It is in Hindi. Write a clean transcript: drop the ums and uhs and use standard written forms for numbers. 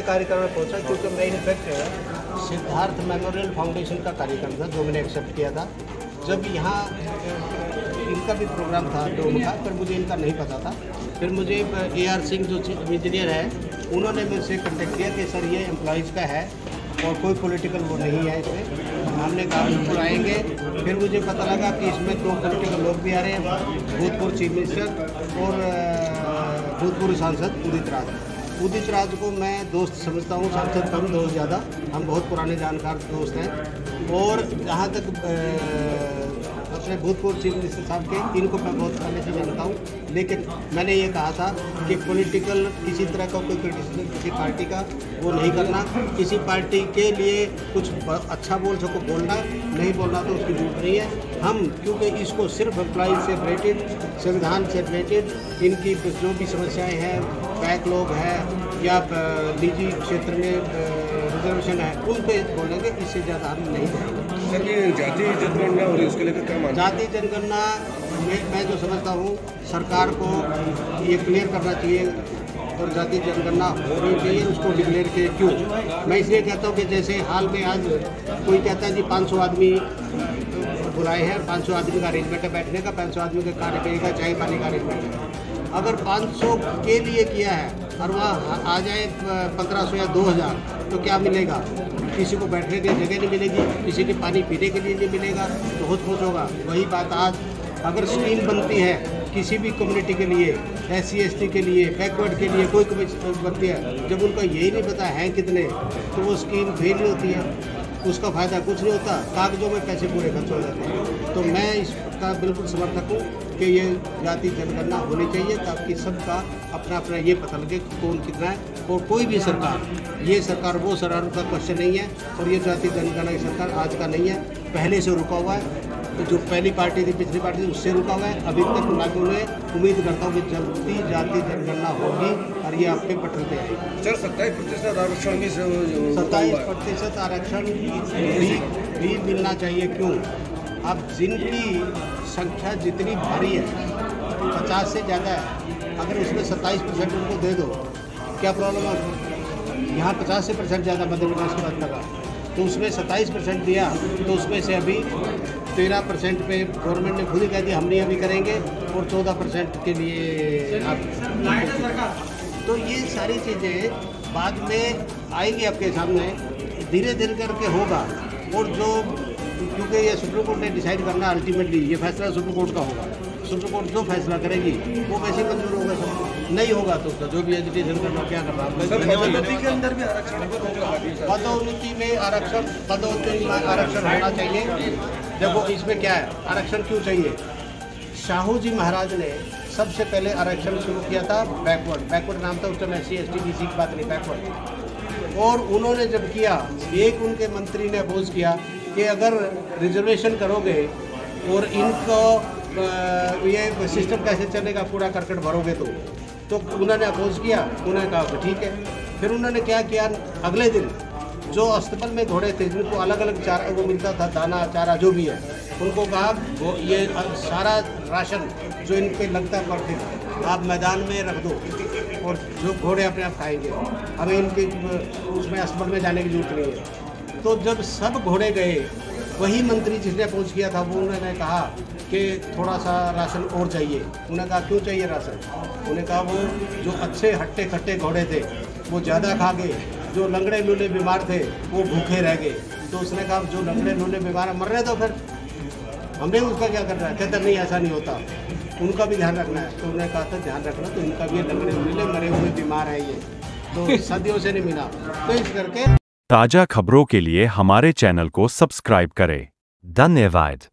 कार्यक्रम में पहुंचा क्योंकि मैं इनफैक्ट सिद्धार्थ मेमोरियल फाउंडेशन का कार्यक्रम था जो मैंने एक्सेप्ट किया था। जब यहाँ इनका भी प्रोग्राम था ड्रोन का, पर मुझे इनका नहीं पता था। फिर मुझे AR सिंह जो इंजीनियर है उन्होंने मुझसे कॉन्टेक्ट किया कि सर ये एम्प्लॉयज़ का है और कोई पॉलिटिकल वो नहीं है इसमें। हमने कहा बिल्कुल आएंगे। फिर मुझे पता लगा कि इसमें 2 पॉलिटिकल लोग भी आ रहे हैं, भूतपूर्व चीफ मिनिस्टर और भूतपूर्व सांसद उदित राज को मैं दोस्त समझता हूँ, सांसद कम दोस्त ज़्यादा, हम बहुत पुराने जानकार दोस्त हैं। और जहाँ तक अपने भूतपूर्व चीफ मिनिस्टर साहब के, इनको मैं बहुत पहले से जानता हूँ। लेकिन मैंने ये कहा था कि पॉलिटिकल किसी तरह का कोई क्रिटिसिज्म किसी पार्टी का वो नहीं करना, किसी पार्टी के लिए कुछ अच्छा बोल सको बोलना, नहीं बोलना तो उसकी जरूरत नहीं है। हम क्योंकि इसको सिर्फ एम्प्लॉइज से रिलेटेड, संविधान से रिलेटेड इनकी जो भी समस्याएँ हैं, बैकलॉग है या निजी क्षेत्र में रिजर्वेशन है, उन पे बोलेंगे, इससे ज़्यादा हम नहीं बोलेंगे। सर ये जाति जनगणना हो रही है उसके लेकर क्या मानते हैं? जाति जनगणना मैं जो समझता हूँ सरकार को ये क्लियर करना चाहिए और जाति जनगणना होनी चाहिए, उसको डिक्लेयर किए। क्यों मैं इसलिए कहता हूँ कि जैसे हाल में आज कोई कहता है जी 500 आदमी बुलाए हैं, 500 आदमी का अरेंजमेंट है बैठने का, 500 आदमी का खाने पीने का, चाय पानी का अरेंजमेंट है। अगर 500 के लिए किया है और वहाँ आ जाए 1500 या 2000 तो क्या मिलेगा? किसी को बैठने की जगह नहीं मिलेगी, किसी के पानी पीने के लिए नहीं मिलेगा, तो बहुत खुश होगा। वही बात आज अगर स्कीम बनती है किसी भी कम्युनिटी के लिए, SC ST के लिए, बैकवर्ड के लिए कोई बनती है, जब उनका यही नहीं पता है कितने, तो वो स्कीम फेल होती है, उसका फ़ायदा कुछ नहीं होता, कागजों में पैसे पूरे खर्च हो जाते हैं। तो मैं इसका बिल्कुल समर्थक हूँ कि ये जाति जनगणना होनी चाहिए ताकि सबका अपना अपना ये पता लगे कौन कितना है। और कोई भी सरकार, ये सरकार वो सरकार का क्वेश्चन नहीं है, और ये जाति जनगणना की सरकार आज का नहीं है, पहले से रुका हुआ है। तो जो पहली पार्टी थी, पिछली पार्टी थी, उससे रुका हुआ है, अभी तक लागू हुए। उम्मीद करता हूँ कि जल्दी जाति जनगणना होगी और ये आपके पटल पे आएगी। सर 27% आरक्षण भी 27% आरक्षण भी मिलना चाहिए। क्यों? अब जिनकी संख्या जितनी भारी है, 50 से ज़्यादा है, अगर उसमें 27% उनको दे दो, क्या प्रॉब्लम है? यहाँ 50% ज़्यादा मध्य प्रदेश के बाद लगा, तो उसमें 27% दिया, तो उसमें से अभी 13% पे गवर्नमेंट ने खुद ही कह दिया हम नहीं अभी करेंगे, और 14% के लिए आप। तो ये सारी चीज़ें बाद में आएंगी आपके सामने, धीरे धीरे करके होगा। और जो क्योंकि ये सुप्रीम कोर्ट ने डिसाइड करना, अल्टीमेटली ये फैसला सुप्रीम कोर्ट का होगा। सुप्रीम कोर्ट जो फैसला करेगी वो वैसे मंजूर होगा, सब नहीं होगा तो उसका जो भी एजुकेशन करना क्या करना। पदोन्नति के अंदर भी आरक्षण, पदोन्नति में आरक्षण, पदोन्नति में आरक्षण होना चाहिए। देखो इसमें क्या है, आरक्षण क्यों चाहिए? शाहू जी महाराज ने सबसे पहले आरक्षण शुरू किया था बैकवर्ड नाम था उस टाइम, SC ST BC की बात नहीं, बैकवर्ड। और उन्होंने जब किया, एक उनके मंत्री ने अपोज किया कि अगर रिजर्वेशन करोगे और इनको ये सिस्टम कैसे चलेगा, पूरा करकट भरोगे तो उन्होंने अपोज किया। उन्होंने कहा कि ठीक है। फिर उन्होंने क्या किया, अगले दिन जो अस्तबल में घोड़े थे जिनको अलग अलग चारा वो मिलता था, दाना चारा जो भी है, उनको कहा वो ये सारा राशन जो इन पे लगता है पर आप मैदान में रख दो और जो घोड़े अपने आप खाएंगे, हमें इनके उसमें अस्तबल में जाने की जरूरत नहीं है। तो जब सब घोड़े गए, वही मंत्री जिसने अपोज किया था वो उन्होंने कहा कि थोड़ा सा राशन और चाहिए। उन्होंने कहा क्यों चाहिए राशन? उन्होंने कहा वो जो अच्छे हट्टे खट्टे घोड़े थे वो ज़्यादा खा गए, जो लंगड़े लूले बीमार थे वो भूखे रह गए। तो उसने कहा जो लंगड़े लूले बीमार मर रहे तो फिर हमने उसका क्या करना है? कहते नहीं ऐसा नहीं होता, उनका भी ध्यान रखना है। तो उन्होंने कहा था ध्यान रखना, तो इनका भी लंगड़े लूले मरे हुए बीमार है, ये तो सदियों से नहीं मिला। तो इस करके ताज़ा खबरों के लिए हमारे चैनल को सब्सक्राइब करें। धन्यवाद।